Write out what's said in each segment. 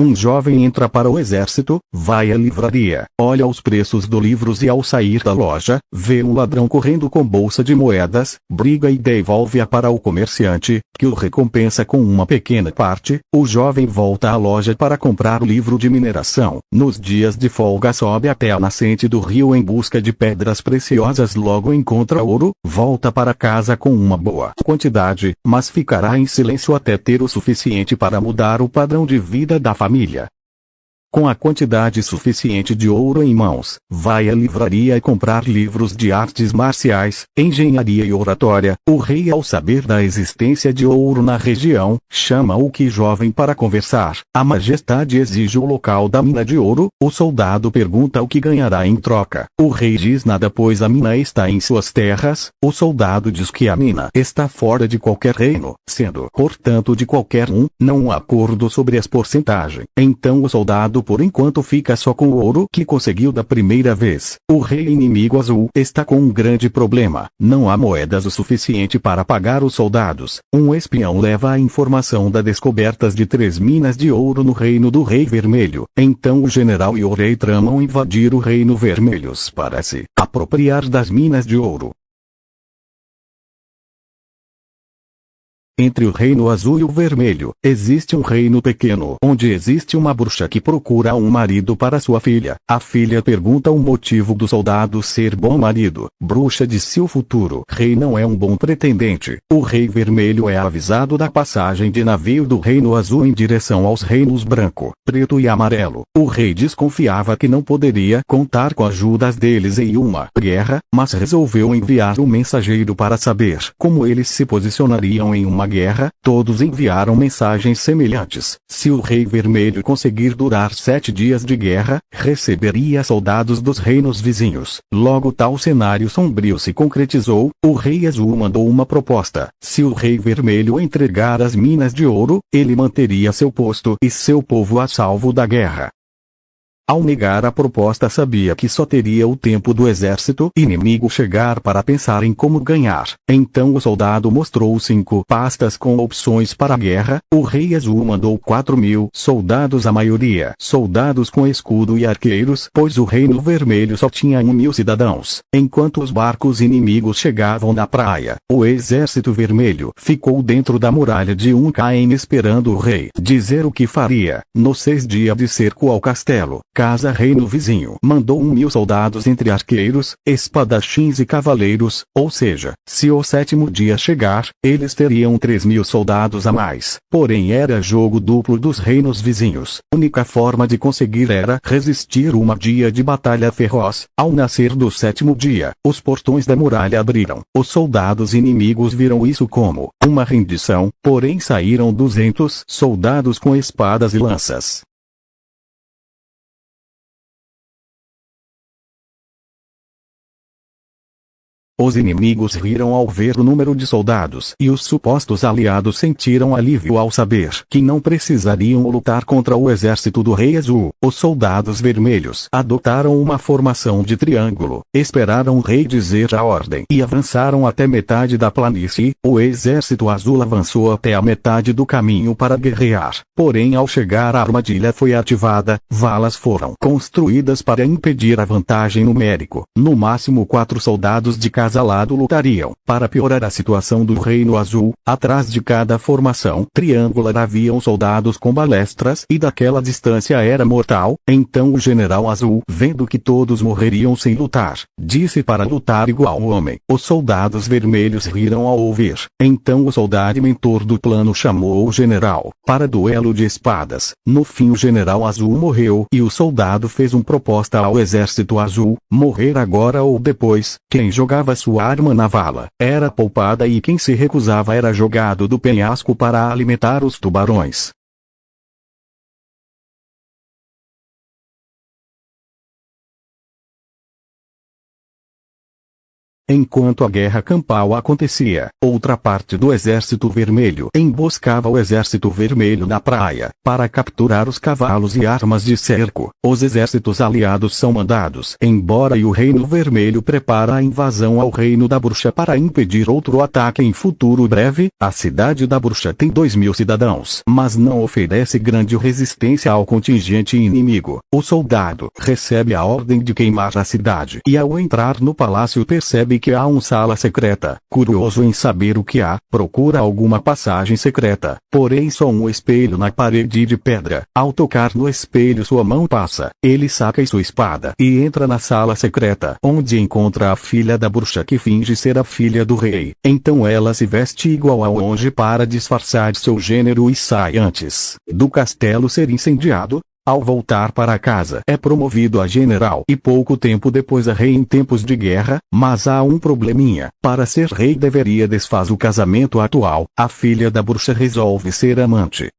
Um jovem entra para o exército, vai à livraria, olha os preços dos livros e ao sair da loja, vê um ladrão correndo com bolsa de moedas, briga e devolve-a para o comerciante, que o recompensa com uma pequena parte. O jovem volta à loja para comprar o livro de mineração. Nos dias de folga sobe até a nascente do rio em busca de pedras preciosas, logo encontra ouro, volta para casa com uma boa quantidade, mas ficará em silêncio até ter o suficiente para mudar o padrão de vida da família. Com a quantidade suficiente de ouro em mãos, vai à livraria e comprar livros de artes marciais, engenharia e oratória. O rei, ao saber da existência de ouro na região, chama o jovem para conversar. A majestade exige o local da mina de ouro. O soldado pergunta o que ganhará em troca. O rei diz nada, pois a mina está em suas terras. O soldado diz que a mina está fora de qualquer reino, sendo, portanto, de qualquer um. Não há acordo sobre as porcentagens. Então o soldado por enquanto fica só com o ouro que conseguiu da primeira vez. O rei inimigo azul está com um grande problema. Não há moedas o suficiente para pagar os soldados. Um espião leva a informação das descobertas de 3 minas de ouro no reino do Rei Vermelho. Então o general e o rei tramam invadir o Reino Vermelhos para se apropriar das minas de ouro. Entre o reino azul e o vermelho, existe um reino pequeno, onde existe uma bruxa que procura um marido para sua filha. A filha pergunta o motivo do soldado ser bom marido. Bruxa diz: se o futuro rei não é um bom pretendente. O rei vermelho é avisado da passagem de navio do reino azul em direção aos reinos branco, preto e amarelo. O rei desconfiava que não poderia contar com a ajuda deles em uma guerra, mas resolveu enviar um mensageiro para saber como eles se posicionariam em uma guerra. Todos enviaram mensagens semelhantes. Se o Rei Vermelho conseguir durar 7 dias de guerra, receberia soldados dos reinos vizinhos. Logo tal cenário sombrio se concretizou. O Rei Azul mandou uma proposta. Se o Rei Vermelho entregar as minas de ouro, ele manteria seu posto e seu povo a salvo da guerra. Ao negar a proposta, sabia que só teria o tempo do exército inimigo chegar para pensar em como ganhar. Então o soldado mostrou 5 pastas com opções para a guerra. O Rei Azul mandou 4.000 soldados, a maioria soldados com escudo e arqueiros, pois o Reino Vermelho só tinha 1.000 cidadãos. Enquanto os barcos inimigos chegavam na praia, o Exército Vermelho ficou dentro da muralha de 1 km esperando o rei dizer o que faria. Nos 6 dias de cerco ao castelo, casa reino vizinho mandou 1.000 soldados entre arqueiros, espadachins e cavaleiros, ou seja, se o 7º dia chegar, eles teriam 3.000 soldados a mais. Porém era jogo duplo dos reinos vizinhos. A única forma de conseguir era resistir uma dia de batalha feroz. Ao nascer do 7º dia, os portões da muralha abriram. Os soldados inimigos viram isso como uma rendição, porém saíram 200 soldados com espadas e lanças. Os inimigos riram ao ver o número de soldados e os supostos aliados sentiram alívio ao saber que não precisariam lutar contra o exército do Rei Azul. Os soldados vermelhos adotaram uma formação de triângulo, esperaram o rei dizer a ordem e avançaram até metade da planície. O exército azul avançou até a metade do caminho para guerrear. Porém, ao chegar, a armadilha foi ativada. Valas foram construídas para impedir a vantagem numérica. No máximo 4 soldados de cada lado lutariam. Para piorar a situação do Reino Azul, atrás de cada formação triangular haviam soldados com balestras e daquela distância era mortal. Então o general Azul, vendo que todos morreriam sem lutar, disse para lutar igual homem. Os soldados vermelhos riram ao ouvir. Então o soldado mentor do plano chamou o general para duelo de espadas. No fim o general Azul morreu e o soldado fez uma proposta ao exército azul: morrer agora ou depois. Quem jogava sua arma na vala era poupada e quem se recusava era jogado do penhasco para alimentar os tubarões. Enquanto a guerra campal acontecia, outra parte do Exército Vermelho emboscava o Exército Vermelho na praia, para capturar os cavalos e armas de cerco. Os exércitos aliados são mandados embora e o Reino Vermelho prepara a invasão ao Reino da Bruxa para impedir outro ataque em futuro breve. A cidade da Bruxa tem 2.000 cidadãos, mas não oferece grande resistência ao contingente inimigo. O soldado recebe a ordem de queimar a cidade e ao entrar no palácio percebe que há uma sala secreta. Curioso em saber o que há, procura alguma passagem secreta, porém só um espelho na parede de pedra. Ao tocar no espelho sua mão passa, ele saca sua espada e entra na sala secreta, onde encontra a filha da bruxa que finge ser a filha do rei. Então ela se veste igual ao monge para disfarçar seu gênero e sai antes do castelo ser incendiado. Ao voltar para casa é promovido a general e pouco tempo depois a rei em tempos de guerra, mas há um probleminha. Para ser rei deveria desfazer o casamento atual. A filha da bruxa resolve ser amante.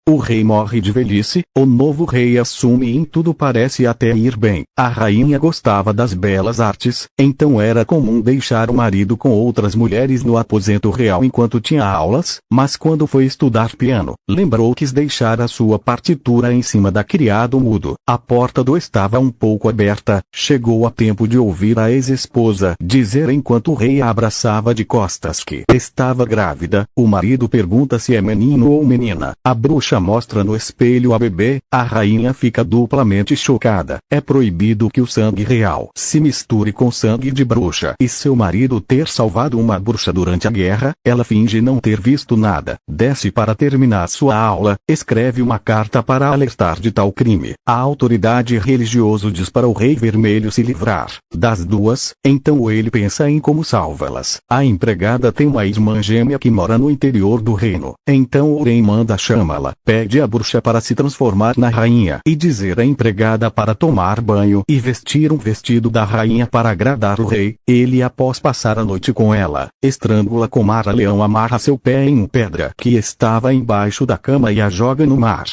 O rei morre de velhice, o novo rei assume e em tudo parece até ir bem. A rainha gostava das belas artes, então era comum deixar o marido com outras mulheres no aposento real enquanto tinha aulas, mas quando foi estudar piano, lembrou que deixar a sua partitura em cima da criado mudo. A porta do estava um pouco aberta, chegou a tempo de ouvir a ex-esposa dizer enquanto o rei a abraçava de costas que estava grávida. O marido pergunta se é menino ou menina. A bruxa mostra no espelho a bebê, a rainha fica duplamente chocada. É proibido que o sangue real se misture com sangue de bruxa. E seu marido ter salvado uma bruxa durante a guerra, ela finge não ter visto nada. Desce para terminar sua aula, escreve uma carta para alertar de tal crime. A autoridade religiosa diz para o Rei Vermelho se livrar das duas, então ele pensa em como salvá-las. A empregada tem uma irmã gêmea que mora no interior do reino. Então o rei manda chamá-la. Pede à bruxa para se transformar na rainha e dizer à empregada para tomar banho e vestir um vestido da rainha para agradar o rei. Ele, após passar a noite com ela, estrangula com mara-leão, amarra seu pé em uma pedra que estava embaixo da cama e a joga no mar.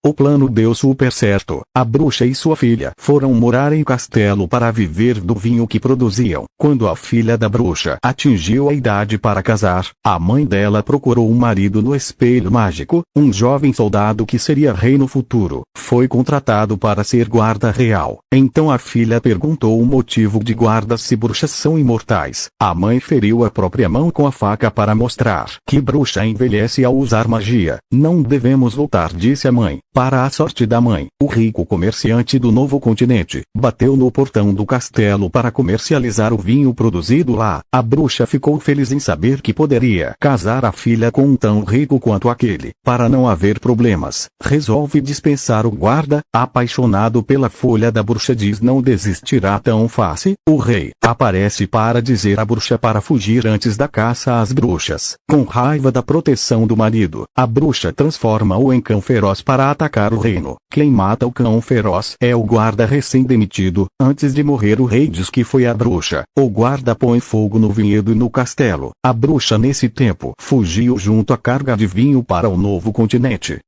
O plano deu super certo. A bruxa e sua filha foram morar em castelo para viver do vinho que produziam. Quando a filha da bruxa atingiu a idade para casar, a mãe dela procurou um marido no espelho mágico, um jovem soldado que seria rei no futuro. Foi contratado para ser guarda real. Então a filha perguntou o motivo de guardas se bruxas são imortais. A mãe feriu a própria mão com a faca para mostrar que bruxa envelhece ao usar magia. Não devemos lutar, disse a mãe. Para a sorte da mãe, o rico comerciante do novo continente bateu no portão do castelo para comercializar o vinho produzido lá. A bruxa ficou feliz em saber que poderia casar a filha com um tão rico quanto aquele. Para não haver problemas, resolve dispensar o guarda. Apaixonado pela folha da bruxa, diz não desistirá tão fácil. O rei aparece para dizer à bruxa para fugir antes da caça às bruxas. Com raiva da proteção do marido, a bruxa transforma-o em cão feroz para atacar o reino. Quem mata o cão feroz é o guarda recém-demitido. Antes de morrer, o rei diz que foi a bruxa. O guarda põe fogo no vinhedo e no castelo. A bruxa nesse tempo fugiu junto à carga de vinho para o novo continente.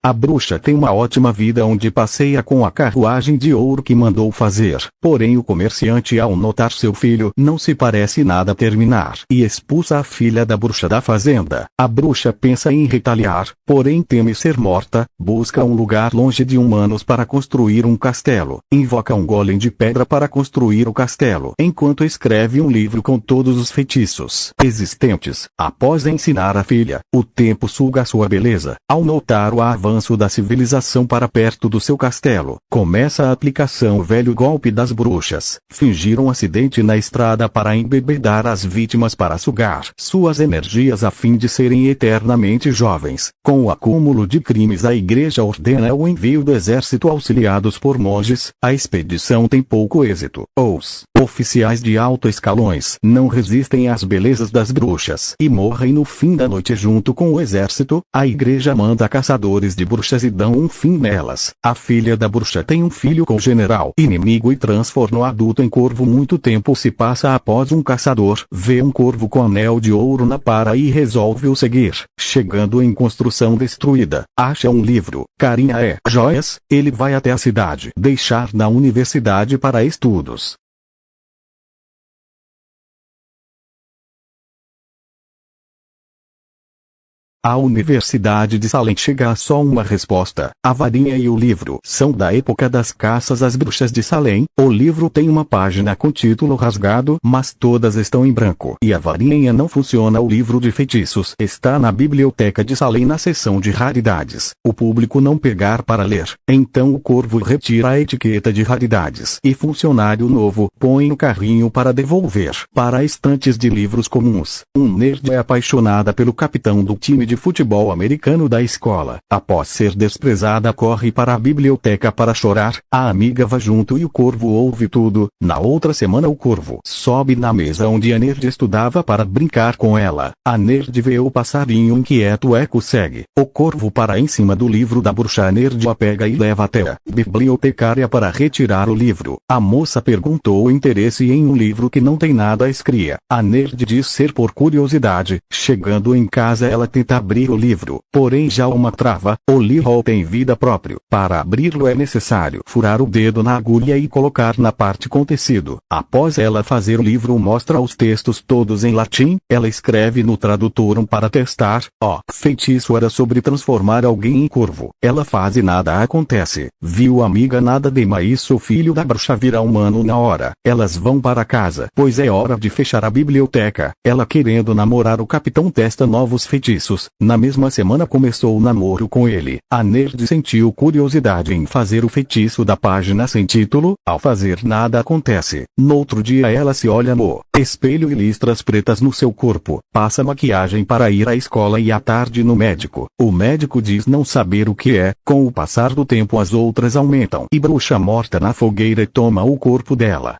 A bruxa tem uma ótima vida onde passeia com a carruagem de ouro que mandou fazer. Porém o comerciante, ao notar seu filho não se parece nada terminar, e expulsa a filha da bruxa da fazenda. A bruxa pensa em retaliar, porém teme ser morta. Busca um lugar longe de humanos para construir um castelo. Invoca um golem de pedra para construir o castelo, enquanto escreve um livro com todos os feitiços existentes. Após ensinar a filha, o tempo suga sua beleza. Ao notar o avanço da civilização para perto do seu castelo, começa a aplicação o velho golpe das bruxas. Fingir um acidente na estrada para embebedar as vítimas para sugar suas energias a fim de serem eternamente jovens. Com o acúmulo de crimes, a igreja ordena o envio do exército auxiliados por monges. A expedição tem pouco êxito. Os oficiais de alto escalões não resistem às belezas das bruxas e morrem no fim da noite junto com o exército. A igreja manda caçadores de de bruxas e dão um fim nelas. A filha da bruxa tem um filho com o general inimigo e transforma o adulto em corvo. Muito tempo se passa após um caçador vê um corvo com anel de ouro na para e resolve o seguir. Chegando em construção destruída, acha um livro. Carinha é joias, ele vai até a cidade deixar na universidade para estudos. A Universidade de Salem chega a só uma resposta. A varinha e o livro são da época das caças às bruxas de Salem. O livro tem uma página com título rasgado, mas todas estão em branco. E a varinha não funciona. O livro de feitiços está na biblioteca de Salem na seção de raridades. O público não pegar para ler. Então o corvo retira a etiqueta de raridades. E funcionário novo põe no carrinho para devolver para estantes de livros comuns. Um nerd é apaixonada pelo capitão do time de futebol americano da escola. Após ser desprezada, corre para a biblioteca para chorar. A amiga vai junto e o corvo ouve tudo. Na outra semana o corvo sobe na mesa onde a nerd estudava para brincar com ela. A nerd vê o passarinho inquieto e consegue. O corvo para em cima do livro da bruxa. A nerd a pega e leva até a bibliotecária para retirar o livro. A moça perguntou o interesse em um livro que não tem nada escrito. A nerd diz ser por curiosidade. Chegando em casa ela tenta abrir o livro, porém já uma trava. O livro tem vida própria. Para abri-lo é necessário furar o dedo na agulha e colocar na parte com tecido. Após ela fazer o livro mostra os textos todos em latim. Ela escreve no tradutor para testar. O feitiço era sobre transformar alguém em corvo. Ela faz e nada acontece. Viu a amiga nada de mais. O filho da bruxa vira humano na hora. Elas vão para casa, pois é hora de fechar a biblioteca. Ela querendo namorar o capitão testa novos feitiços. Na mesma semana começou o namoro com ele. A nerd sentiu curiosidade em fazer o feitiço da página sem título. Ao fazer nada acontece. No outro dia ela se olha no espelho e listras pretas no seu corpo. Passa maquiagem para ir à escola e à tarde no médico. O médico diz não saber o que é. Com o passar do tempo as outras aumentam. E bruxa morta na fogueira toma o corpo dela.